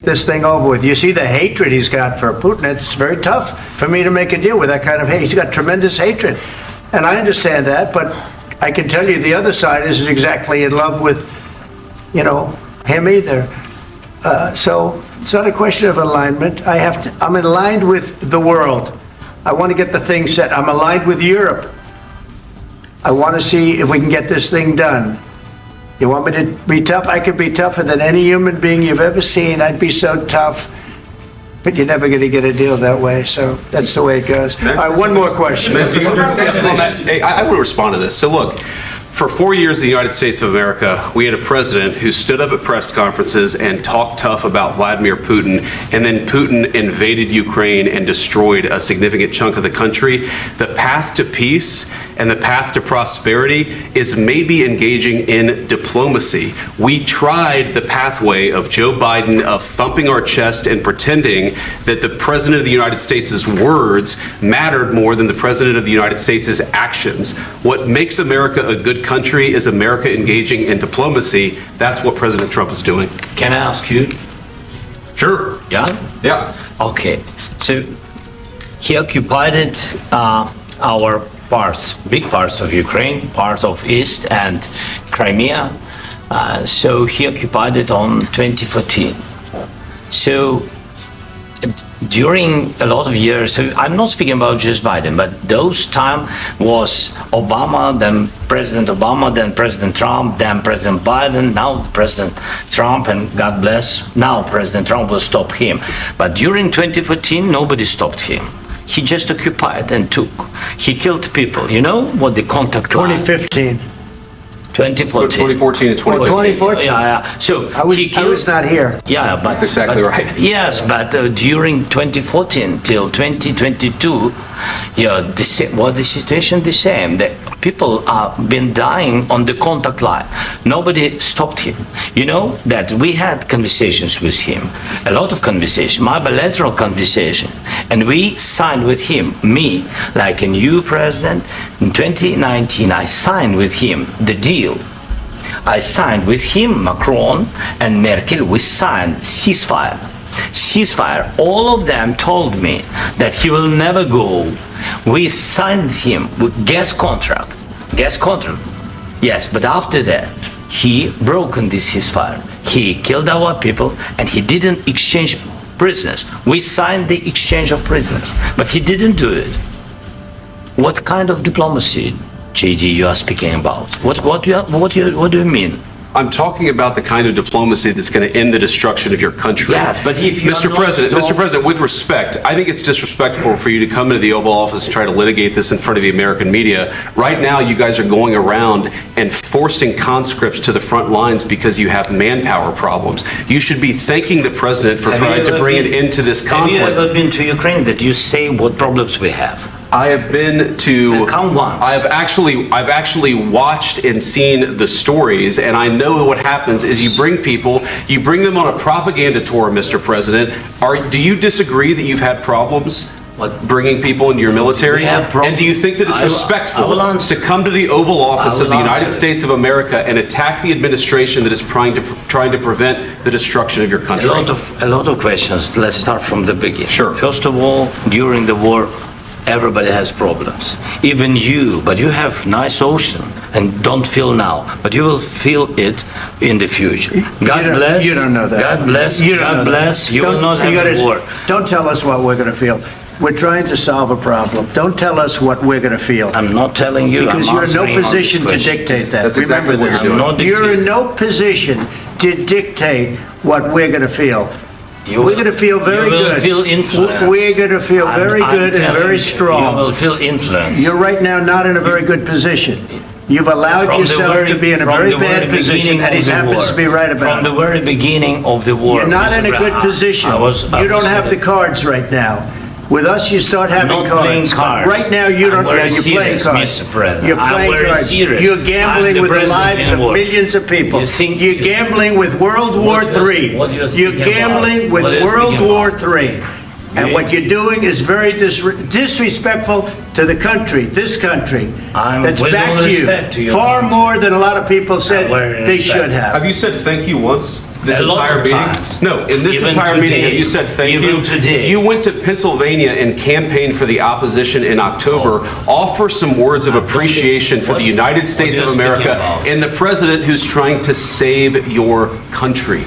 this thing over with. You see the hatred he's got for Putin. It's very tough for me to make a deal with that kind of hate. He's got tremendous hatred. And I understand that, but I can tell you the other side isn't exactly in love with, him either. So it's not a question of alignment. I'm aligned with the world. I want to get the thing set. I'm aligned with Europe. I want to see if we can get this thing done. You want me to be tough? I could be tougher than any human being you've ever seen. I'd be so tough. But you're never going to get a deal that way. So that's the way it goes. All right, one more question. I will respond to this. So look, for 4 years in the United States of America, we had a president who stood up at press conferences and talked tough about Vladimir Putin, and then Putin invaded Ukraine and destroyed a significant chunk of the country. The path to peace and the path to prosperity is maybe engaging in diplomacy. We tried the pathway of Joe Biden of thumping our chest and pretending that the President of the United States' words mattered more than the President of the United States' actions. What makes America a good country is America engaging in diplomacy. That's what President Trump is doing. Can I ask you? Sure. Yeah? Yeah. Okay. So he occupied our parts, big parts of Ukraine, part of East and Crimea. So he occupied it on 2014. So during a lot of years, so I'm not speaking about just Biden, but those time was Obama, then President Obama, then President Trump, then President Biden, now President Trump, and God bless, now President Trump will stop him. But during 2014, nobody stopped him. He just occupied and took. He killed people. You know what the contact line? 2015. 2014. 2014 and 2014. 2014. Yeah. So I was not here. Yeah, but that's exactly right. Yes, but during 2014 till 2022, the situation the same. The people have been dying on the contact line. Nobody stopped him. You know that we had conversations with him, a lot of conversation, my bilateral conversation, and we signed with him, me, like a new president. In 2019, I signed with him the deal. I signed with him, Macron and Merkel, we signed ceasefire. Ceasefire. All of them told me that he will never go. We signed him with gas contract. Yes, but after that, he broken this ceasefire. He killed our people and he didn't exchange prisoners. We signed the exchange of prisoners, but he didn't do it. What kind of diplomacy, JD, you are speaking about? What do you mean? I'm talking about the kind of diplomacy that's going to end the destruction of your country. Yes, but if you Mr. President, with respect, I think it's disrespectful for you to come into the Oval Office and try to litigate this in front of the American media. Right now, you guys are going around and forcing conscripts to the front lines because you have manpower problems. You should be thanking the president for trying to bring an end to this conflict. Have you ever been to Ukraine that you say what problems we have? I have been to. Count once. I've actually watched and seen the stories, and I know what happens is you bring them on a propaganda tour, Mr. President. Do you disagree that you've had problems bringing people into your military? And do you think that it's respectful to come to the Oval Office of the United States of America and attack the administration that is trying to prevent the destruction of your country? A lot of questions. Let's start from the beginning. Sure. First of all, during the war, everybody has problems, even you, but you have nice ocean and don't feel now, but you will feel it in the future. God bless. You don't know that. God bless. God bless. You will not have a war. Don't tell us what we're going to feel. We're trying to solve a problem. Don't tell us what we're going to feel. I'm not telling you. Because you're in no position to dictate that. That's exactly Remember what you're doing. You're in no position to dictate what we're going to feel. We're going to feel very good. You will feel influence. We're going to feel very good and very strong. You will feel influence. You're right now not in a very good position. You've allowed yourself to be in a very bad position, and he happens to be right about it. From the very beginning of the war. You're not in a good position. You don't have the cards right now. With us, you start having not cards. Playing cards. Right now, you don't. You're playing cards. Mr. President. You're playing cards. Serious. You're gambling with the lives of millions of people. You're gambling with World War III. You're gambling with World War III. And what you're doing is very disrespectful to the country, this country, that's back to you, far more than a lot of people said they should have. Have you said thank you once? this A lot entire of meeting? times. No, in this Even entire meeting, today. have you said thank Even you? today. You went to Pennsylvania and campaigned for the opposition in October. Offer some words of appreciation for the United States what of you're America speaking about. and the president who's trying to save your country.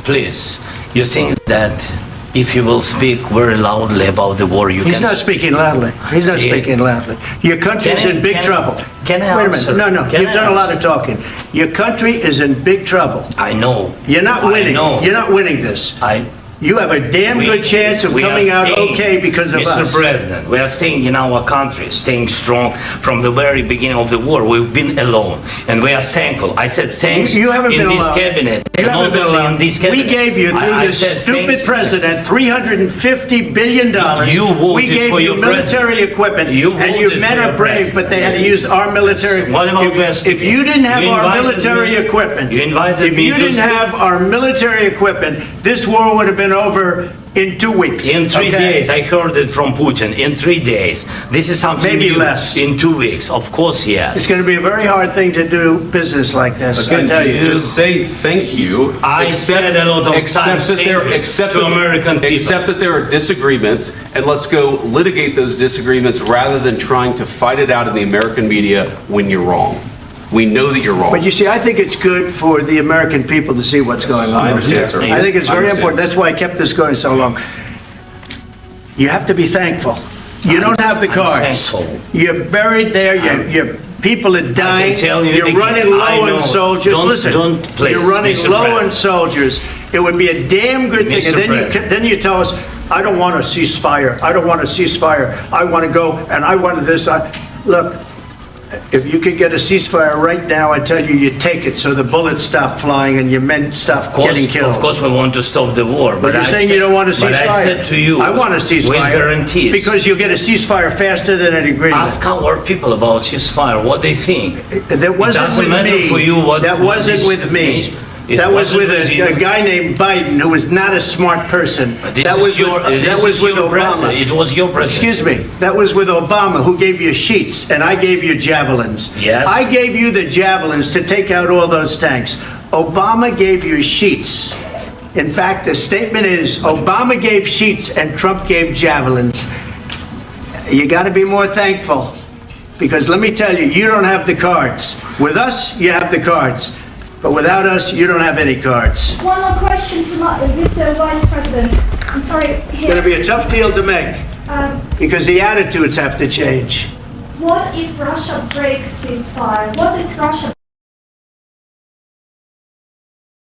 Please, you think that if you will speak very loudly about the war, you He's can... not speaking loudly. He's not Yeah. speaking loudly. Your country's Can I- in big can I- trouble. can I Wait a answer? minute. No, Can you've I done a lot answer? of talking. Your country is in big trouble. I know. You're not winning. I know. You're not winning this. You have a damn good chance of we are coming out staying- okay because of Mr. us. President, we are staying in our country, staying strong from the very beginning of the war. We've been alone, and we are thankful. I said thanks You haven't in been this alone. cabinet. You and haven't not been only alone. in this We cabinet. gave you, through I this said stupid thank- president, $350 billion. You voted We gave for you your military president. equipment, You and you voted men for are your brave, but they had to president. use our military. What about Vance? If you didn't have You our invited military me- equipment, you invited if me you to didn't speak- have our military equipment, this war would have been over in 2 weeks. In 3 okay? days, I heard it from Putin. In 3 days, this is something Maybe new. less. In 2 weeks, of course, yes. It's going to be a very hard thing to do business like this. I Again, tell you. just say thank you. I said a lot of accept times that thank there, you accept to that- American people. Accept that there are disagreements, and let's go litigate those disagreements rather than trying to fight it out in the American media when you're wrong. We know that you're wrong. But you see, I think it's good for the American people to see what's going on. I understand, sir. I think it's I very understand. important. That's why I kept this going so long. You have to be thankful. You don't have the I'm cards. thankful. You're buried there. Your people are dying. tell you You're again, running I low know. on soldiers. Don't- Listen, don't please, you're running Mr. low on President. soldiers. It would be a damn good thing. Mr. And President. then you tell us, I don't want a ceasefire. I don't want a ceasefire. I want to go and I want this. Look, if you could get a ceasefire right now, I tell you, you take it so the bullets stop flying and your men stop getting killed. Of course, we want to stop the war. But you're saying you don't want a ceasefire. But I said to you, I want a ceasefire. with guarantees. Because you'll get a ceasefire faster than an agreement. Ask our people about ceasefire, what they think. That wasn't doesn't with matter me. for you what- That what wasn't this with me. means. It That was wasn't with with you. a guy named Biden who was not a smart person. This That is was your, with, this that was is with your president. Obama. It was your president. Excuse me. That was with Obama, who gave you sheets, and I gave you javelins. Yes. I gave you the javelins to take out all those tanks. Obama gave you sheets. In fact, the statement is Obama gave sheets and Trump gave javelins. You got to be more thankful. Because let me tell you, you don't have the cards. With us, you have the cards. But without us, you don't have any cards. One more question to Mr. Vice President. I'm sorry. It's going to be a tough deal to make because the attitudes have to change. What if Russia breaks ceasefire? What if Russia